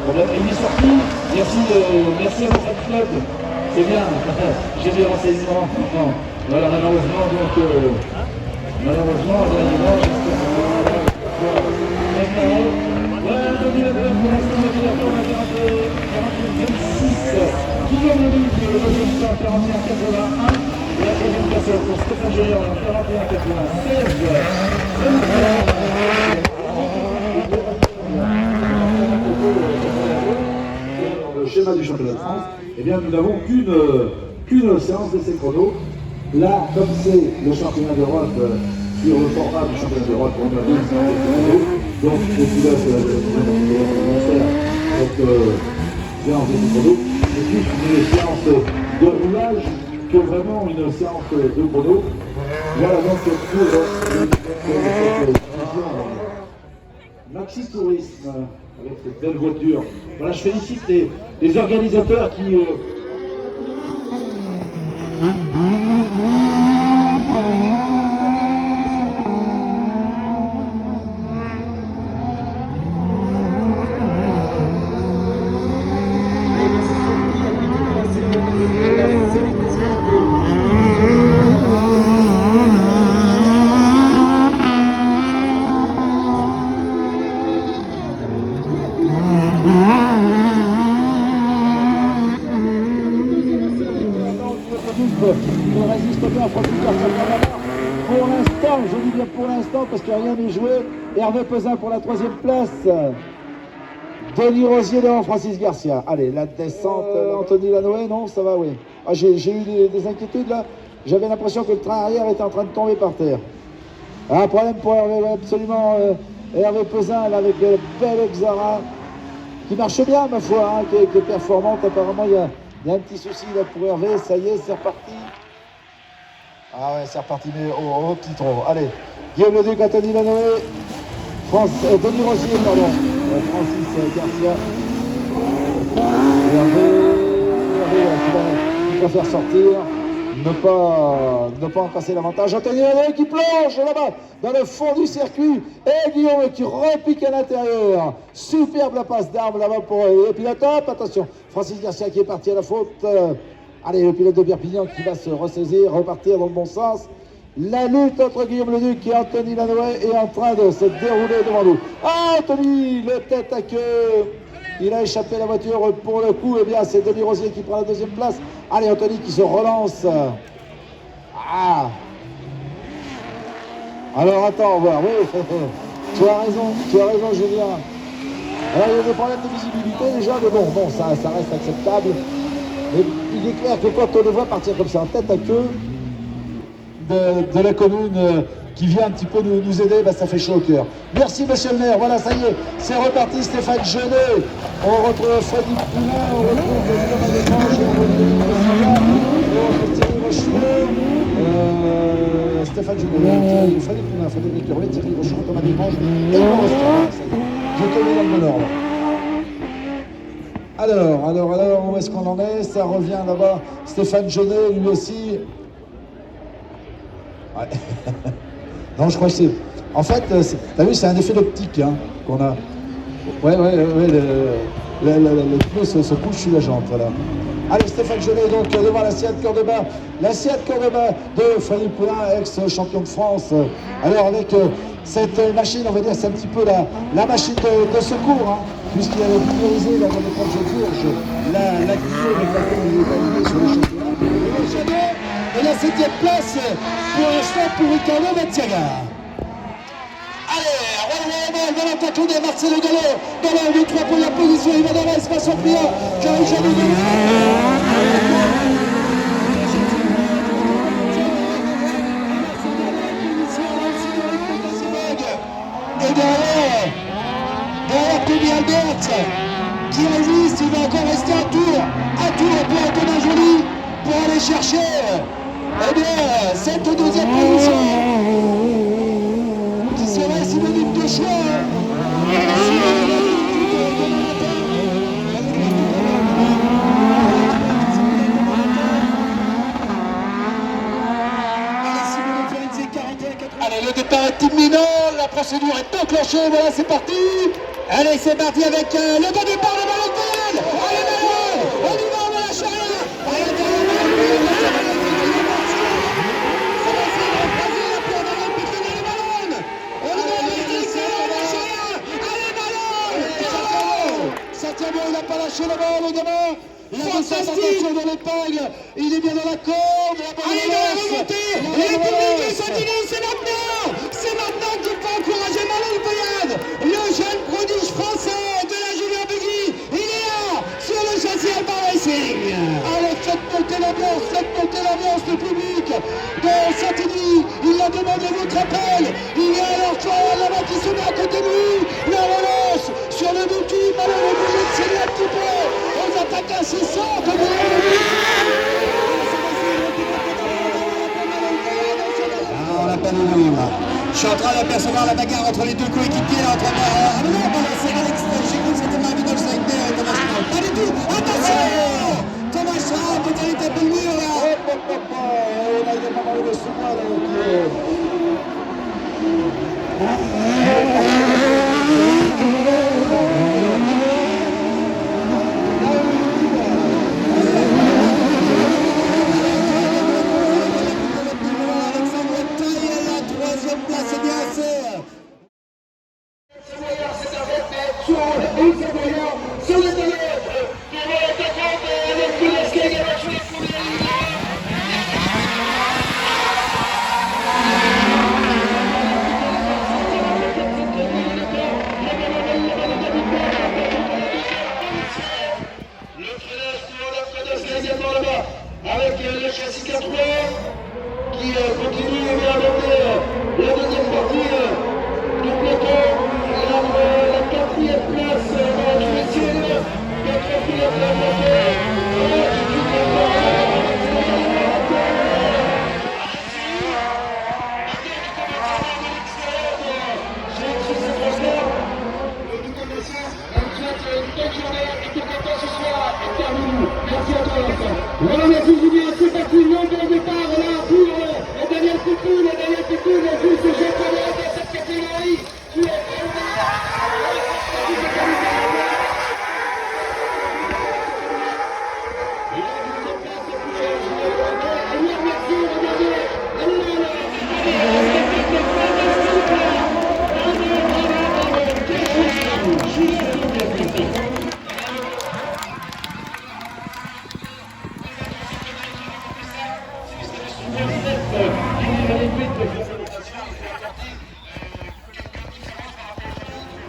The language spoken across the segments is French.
Voilà, il est sorti. Merci à votre club. C'est bien. J'ai des renseignements. Voilà, malheureusement, donc. Malheureusement, Guillaume Leduc, le deuxième temps 41,81. Et la troisième place pour Stéphane Géant, 41,96. Le schéma du championnat de France, eh bien, nous n'avons qu'une séance d'essai chrono. Là, comme c'est le championnat d'Europe, sur le format du championnat d'Europe, on a deux séances d'essai chrono. Donc, les pilotes vont faire séance d'essai chrono. C'est plus une séance de roulage que vraiment une séance de chrono. Voilà donc pour Maxi Tourisme avec cette belle voiture. Voilà, je félicite les organisateurs qui ne résiste pas à Francis Garcia. Pour l'instant, je dis bien pour l'instant, parce que rien n'est joué. Hervé Pesin pour la troisième place. Denis Rosier devant Francis Garcia. Allez, la descente, Anthony Lanoé, non, ça va, oui. Ah, j'ai eu des inquiétudes là. J'avais l'impression que le train arrière était en train de tomber par terre. Un problème pour Hervé, absolument. Hervé Pesin là, avec le bel Exara, qui marche bien, ma foi, hein, qui est performante. Apparemment, il y a un petit souci là pour Hervé. Ça y est, c'est reparti. Ah ouais, c'est reparti, mais au petit trot. Allez, Guillaume Leduc, Anthony Lanoé, Denis Rosier, pardon, Francis Garcia. Hervé qui va faire sortir, ne pas en casser l'avantage. Anthony Lanoé qui plonge là-bas, dans le fond du circuit. Et Guillaume qui repique à l'intérieur. Superbe la passe d'armes là-bas pour le pilote. Attention, Francis Garcia qui est parti à la faute. Allez, le pilote de Perpignan qui va se ressaisir, repartir dans le bon sens. La lutte entre Guillaume Leduc et Anthony Lanoé est en train de se dérouler devant nous. Ah, Anthony, le tête à queue. Il a échappé la voiture pour le coup. Eh bien, c'est Denis Rosier qui prend la deuxième place. Allez, Anthony qui se relance. Ah. Alors, attends, on va voir. Oui, tu as raison, Julien. Alors, il y a des problèmes de visibilité déjà, mais bon, ça reste acceptable. Mais il est clair que quand on le voit partir comme ça en tête à queue de la commune qui vient un petit peu nous aider, bah, ça fait chaud au cœur. Merci monsieur le maire, voilà ça y est, c'est reparti. Stéphane Genet, on retrouve Freddy Poulin, on retrouve Thomas Desmanges, on retrouve Thierry Rochefort, Stéphane Genet, Freddy Poulin, Frédéric Leroy, Thierry Rochefort, Thomas Desmanges et Laurent Restaurant. Je connais dans le bon ordre. Alors, où est-ce qu'on en est? Ça revient là-bas. Stéphane Genet, lui aussi. Ouais. Non, je crois que c'est... En fait, t'as vu, c'est un effet d'optique hein, qu'on a. Ouais, le pneu se couche sur la jante, voilà. Allez, Stéphane Genet, donc, devant la Seat Cordoba. La Seat Cordoba de Frédéric Poulin, ex-champion de France. Alors, avec cette machine, on va dire, c'est un petit peu la machine de secours, hein, puisqu'il avait priorisé la grande de Bourges, la guillée avec laquelle il est validé sur le championnat. Et la 7e place pour l'instant pour Ricardo Mazziaga. Allez, Roland dans l'attaque de Marcelo Gallo dans la 1-2-3 pour la position. Il va dans l'espace en priant. J'arrive jamais. Et derrière Tony Albert qui résiste, il va encore rester un tour pour Antonin Joly pour aller chercher cette deuxième position qui serait synonyme de choix. Allez, le départ est imminent, la procédure est enclenchée, voilà, c'est parti. Allez, c'est parti avec le bon départ de Malone. Allez, Malone, on y va, on ne lâche rien. Allez, il n'a pas lâché le ball, le gamin. Il a fait sa attention dans l'épingle. Il est bien dans la corde. Allez, dans la remontée. Les publics du Sentinelle, c'est maintenant. C'est maintenant qu'il faut encourager Malone Poyade, le jeune prodige français de la Junior Buggy. Il est là, sur le châssis Alpha Racing. Allez, faites monter l'ambiance, le public de Saint-Denis. Il a demandé votre appel. Il y a alors là-bas qui se met à côté de lui. La relance sur le multi. Malone est obligé de céder un petit peu aux attaques incessantes de on n'a pas de livre. Je suis en train d'apercevoir la bagarre entre les deux coéquipiers. Entre... Ah mais non, c'est Alex. J'ai cru que c'était Marvin Olsen, Thomas Schraub. Pas du tout. Attention, Thomas Schraub, peut-être il tape le mur là. Là, il a pas mal de soutien avec le châssis 4 qui continue à monter la deuxième partie du peloton. La quatrième place va être Etienne, quatrième place voilà, merci Julien, c'est parti, nombre de départ là pour Daniel Coucou, juste japonais dans cette catégorie.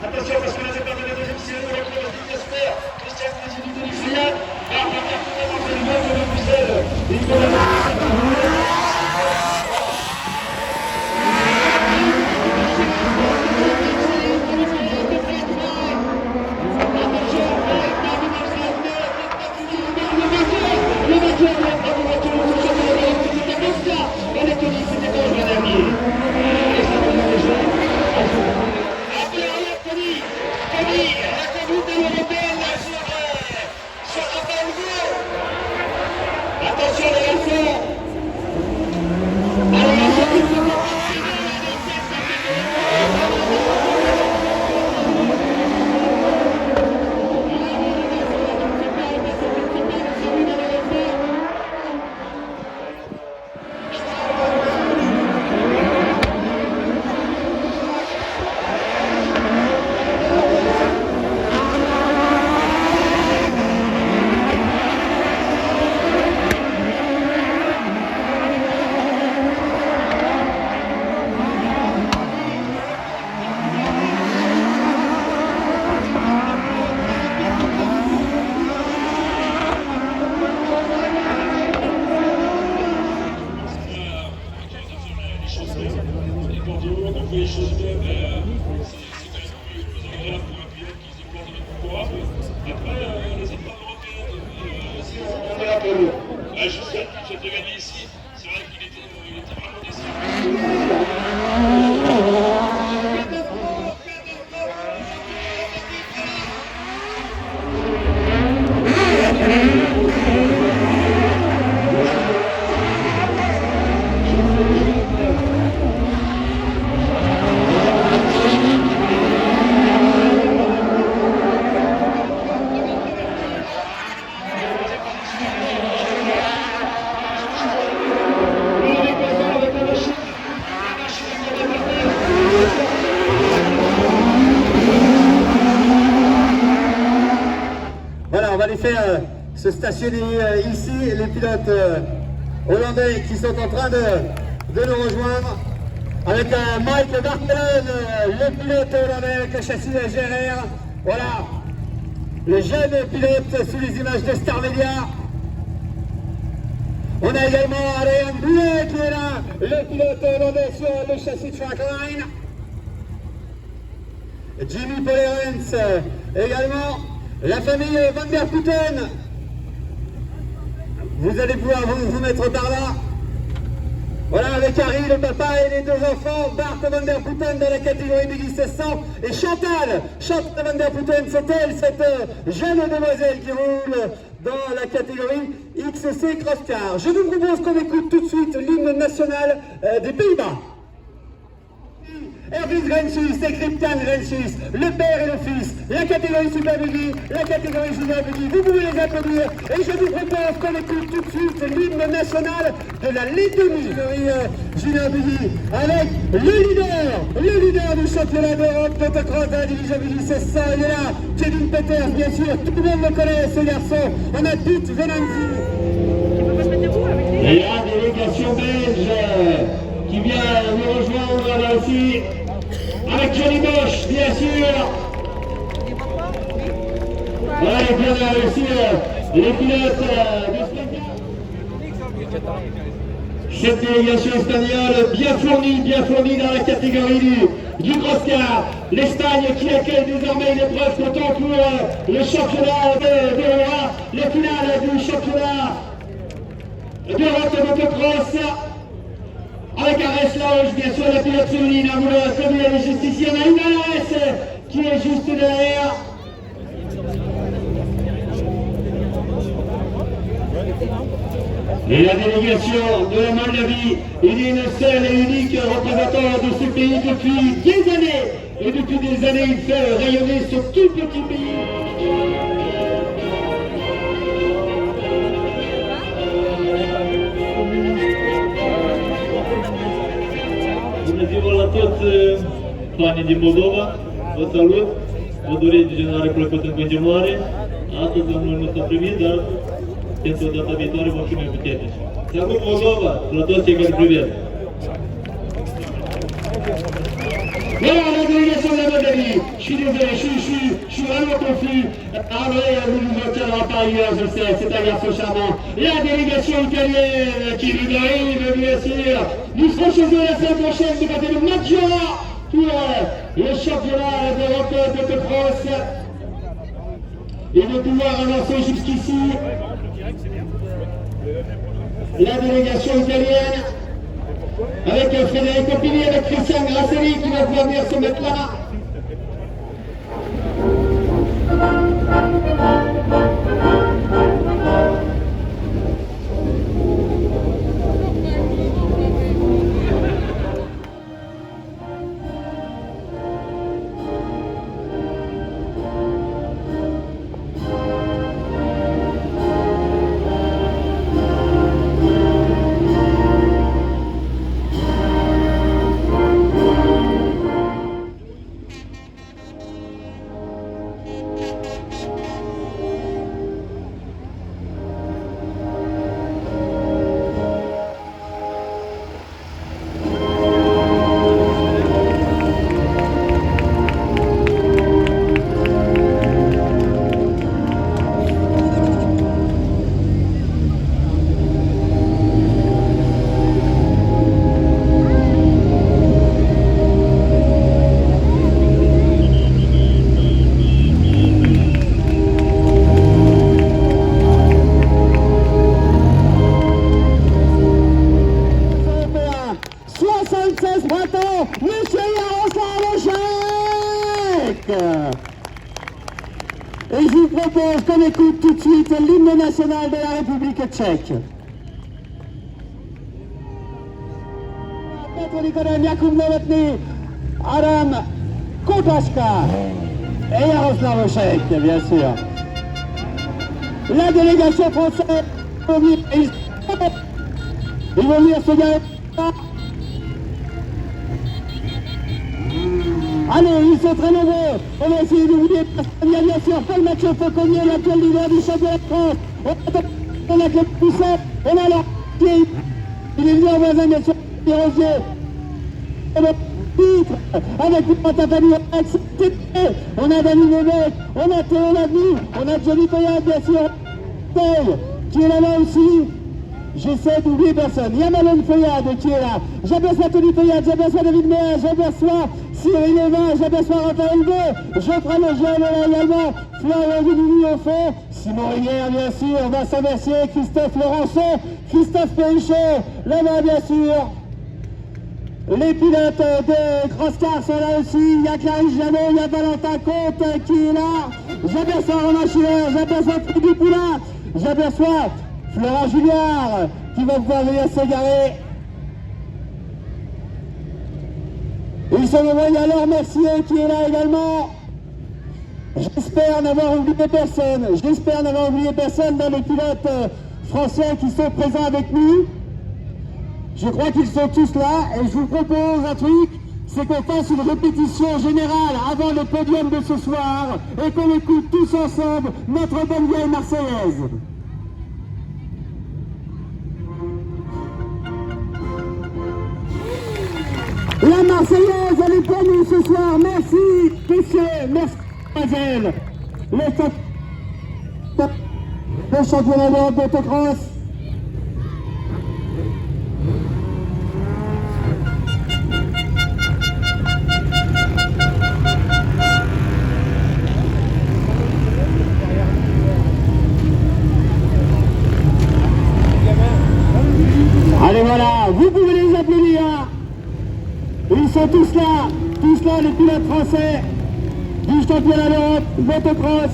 Attention parce que la départ de la deuxième série de la course du Casper, Christian Président de l'Ifiat, arme de carton dans le monde de Bruxelles. Il faut la attention les garçons. Les choses bien, mais c'est quand même plus agréable pour un pilote qui se déplace avec le courage. Après, les épreuves européennes, c'est un peu lourd. Jusqu'à ce de gagner ici, c'est vrai qu'il était vraiment déçu. va les faire se stationner ici. Les pilotes hollandais qui sont en train de nous rejoindre. Avec Mike Vermeulen, le pilote hollandais avec le châssis GR. Voilà, le jeune pilote sous les images de Star Media. On a également Alain Boulet qui est là, le pilote hollandais sur le châssis Trackline. Jimmy Polerens également, la famille Van der Putten. Vous allez pouvoir vous mettre par là. Voilà, avec Harry, le papa et les deux enfants, Bart Van der Putten dans la catégorie Big 1600 et Chantal Van der Putten, c'est elle, cette jeune demoiselle qui roule dans la catégorie XC Crosscar. Je vous propose qu'on écoute tout de suite l'hymne national des Pays-Bas. Erwin Rensus et Christian Rensus, le père et le fils, la catégorie Super Buggy, la catégorie Junior Buggy, vous pouvez les applaudir et je vous propose qu'on écoute tout de suite l'hymne national de la Lettonie, Junior Buggy, avec le leader du championnat d'Europe d'autocross de la division Buggy 1600, il est là, Kevin Peters, bien sûr, tout le monde le connaît ce garçon, on a Pete Venanzi. Et la délégation belge qui vient nous rejoindre là aussi, avec Johnny Bosch, bien sûr. Voilà, et bien aussi les pilotes de spectacle. Cette délégation espagnole bien fournie dans la catégorie du crosscar. L'Espagne qui accueille désormais l'épreuve comptant pour le championnat de roi, le final du championnat d'Europe de motocross. Avec Arès Laroche, bien sûr, la pilote féminine, à vouloir celui elle est juste ici. On a une Arès qui est juste derrière. Et la délégation de la Moldavie, il est une seule et unique représentant de ce pays depuis des années. Et depuis des années, il fait rayonner ce tout petit pays. Bună ziua la toți fanii din Moldova, vă salut, vă doresc generare plăcută în continuare. Astăzi nu s-a primit, dar pentru data viitoare vom fi mai puternici. Salut Moldova, la toți cei care privesc! Voilà la délégation de la Moldavie. Je suis désolé, je suis vraiment confus. André ne nous retiendra pas ailleurs, je sais, c'est un garçon charmant. La délégation italienne qui nous arrive, bien sûr. Nous serons chez eux la semaine prochaine du côté de Maggiora pour le championnat d'Europe de motocross. Et de pouvoir avancer jusqu'ici. La délégation italienne. Avec Frédéric Opini, avec Christian Grasselli qui va pouvoir venir se mettre là. Et je vous propose qu'on écoute tout de suite l'hymne national de la République tchèque. Petr Nikodem, Jakub Novotný, Adam Kotaška et Jaroslav Ošek, bien sûr. La délégation française, ils vont venir se garer. Allez, ils sont très nombreux. On va essayer d'oublier personne. Il y a bien sûr Paul Mathieu Fauconnier, l'actuel leader du championnat de France. On a Claude Poussin, on a leur pied. Il est venu en voisin, bien sûr, Pierre Rosier. Titre avec Pantafani, on a Dani Lévesque, on a Théo Lavny, on a Johnny Toyat, bien sûr, qui est là aussi. J'essaie d'oublier personne. Il y a Malone Feuillade qui est là. J'aperçois Tony Feuillade, j'aperçois David Méa, j'aperçois Cyril Lévin, j'aperçois Raphaël B. Geoffrey Lejeune est là également. Florian Guilini au fond. Simon Rivière, bien sûr. Vincent Mercier, Christophe Laurençon, Christophe Perrichet. Là-bas, bien sûr. Les pilotes de Crosscar sont là aussi. Il y a Clarisse Janot, il y a Valentin Comte qui est là. J'aperçois Romain Schiller, j'aperçois Frédéric Poulain, j'aperçois Florent Julliard qui va pouvoir venir s'égarer. Ils sont nombreux, il y a Laure Mercier qui est là également. J'espère n'avoir oublié personne dans les pilotes français qui sont présents avec nous. Je crois qu'ils sont tous là et je vous propose un truc, c'est qu'on fasse une répétition générale avant le podium de ce soir et qu'on écoute tous ensemble notre bonne vieille Marseillaise. La Marseillaise, elle est pour nous ce soir. Merci, messieurs, merci, mademoiselles. Le championnat d'Europe d'autocross. Allez, voilà, vous pouvez les applaudir. Ils sont tous là, les pilotes français du championnat d'Europe motocross.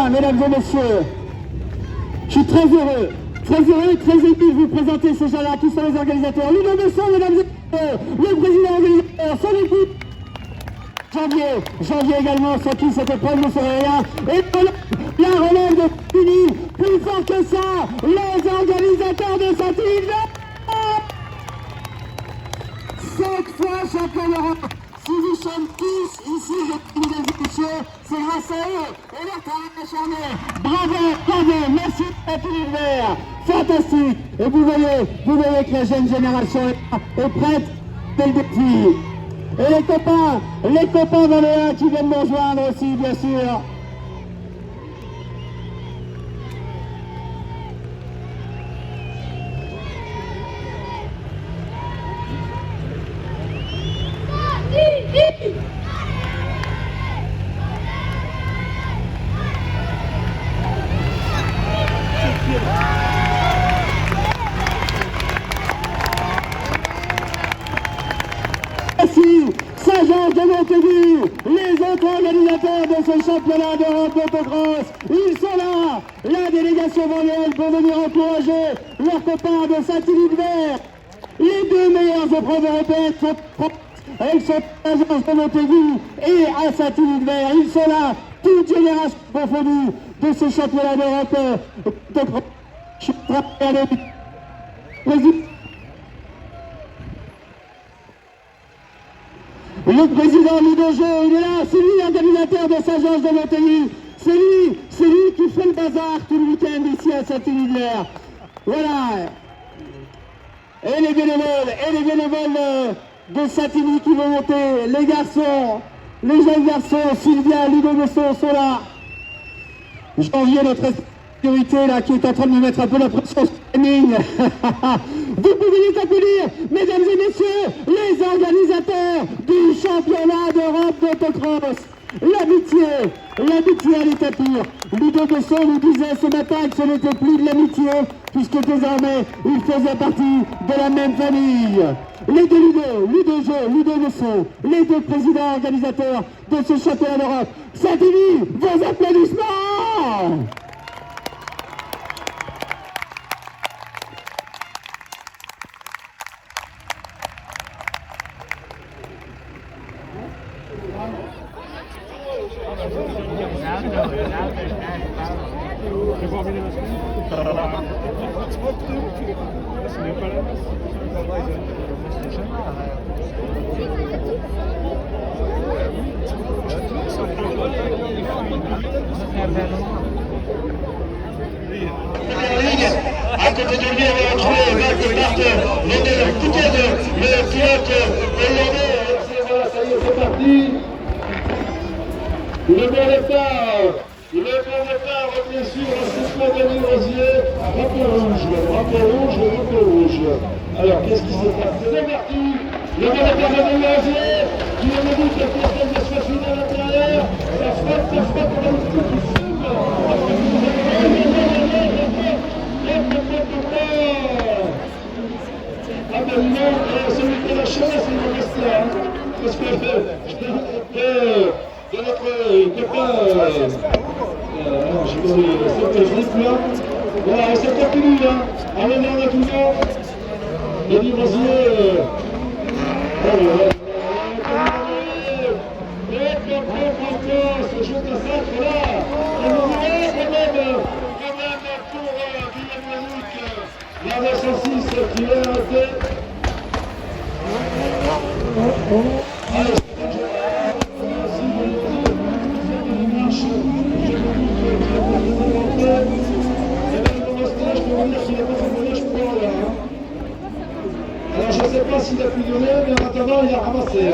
Mesdames et messieurs, je suis très heureux et très ému de vous présenter ces gens-là qui sont les organisateurs. Ludo Besson, mesdames et messieurs, le président organisateur, son équipe. Janvier également, sans qui cette épreuve ne serait rien. Et la relève de Pini, plus fort que ça, les organisateurs de cette île. 5 fois champion d'Europe. Si nous sommes tous ici, mesdames et messieurs, c'est grâce à eux et leur travail acharné. Bravo, merci à tous les verts. Fantastique. Et vous voyez que la jeune génération est prête dès le défi. Et les copains valéens qui viennent nous rejoindre aussi, bien sûr. Saint-Georges de Montaigu, les autres organisateurs de ce championnat d'Europe d'autocross, ils sont là, la délégation mondiale pour venir encourager leurs copains de Saint-Élie-de-Vert. Les deux meilleures épreuves européennes sont elles sont à Saint-Georges de Montaigu et à Saint-Élie-de-Vert. Ils sont là, toutes générations confondues de ce championnat d'Europe d'autocross. Je suis très Le président Ludojo, il est là, c'est lui l'organisateur de Saint-Georges de Montaigu. C'est lui qui fait le bazar tout le week-end ici à Saint-Élie-de-Vert. Voilà. Et les bénévoles de Saint-Élie qui vont monter, les garçons, les jeunes garçons, Sylvia, Ludo Besson sont là. Janvier, notre sécurité là, qui est en train de nous mettre un peu la pression sur les lignes. Vous pouvez les applaudir, mesdames et messieurs, les organisateurs du championnat d'Europe d'autocross. l'amitié à l'état pur. Ludo Besson nous disait ce matin que ce n'était plus de l'amitié, puisque désormais il faisait partie de la même famille. Les deux Ludo, Ludo Jeu, Ludo Besson, les deux présidents organisateurs de ce championnat d'Europe. Saint-Denis, vos applaudissements! À côté de lui, on va retrouver Marc Barthes, modèle Coutez, le pilote hollandais. Voilà, ça y est, c'est parti. Le bon départ, bien sûr, l'assistant Daniel Rosier, drapeau rouge. Alors, qu'est-ce qui s'est passé? C'est parti. Le bon départ de Daniel Rosier, qui est debout, qui a fait de soit fini à l'intérieur. Ça frappe, on a le coup qui fume. Ah ben non, celui qui a la chance, il va rester là. Parce que de notre copain, je ne sais plus là. Voilà, c'est continue là. Allez, on a toujours. Denis Rosier. Ce jeu de sacre là. On va voir quand même pour Guillaume Yannick. La 906 qui est arrêté. Allez, alors je ne sais pas s'il a pu donner, mais en attendant il a ramassé.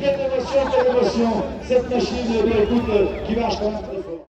Quelle émotion, cette machine, écoute, qui marche quand même très fort.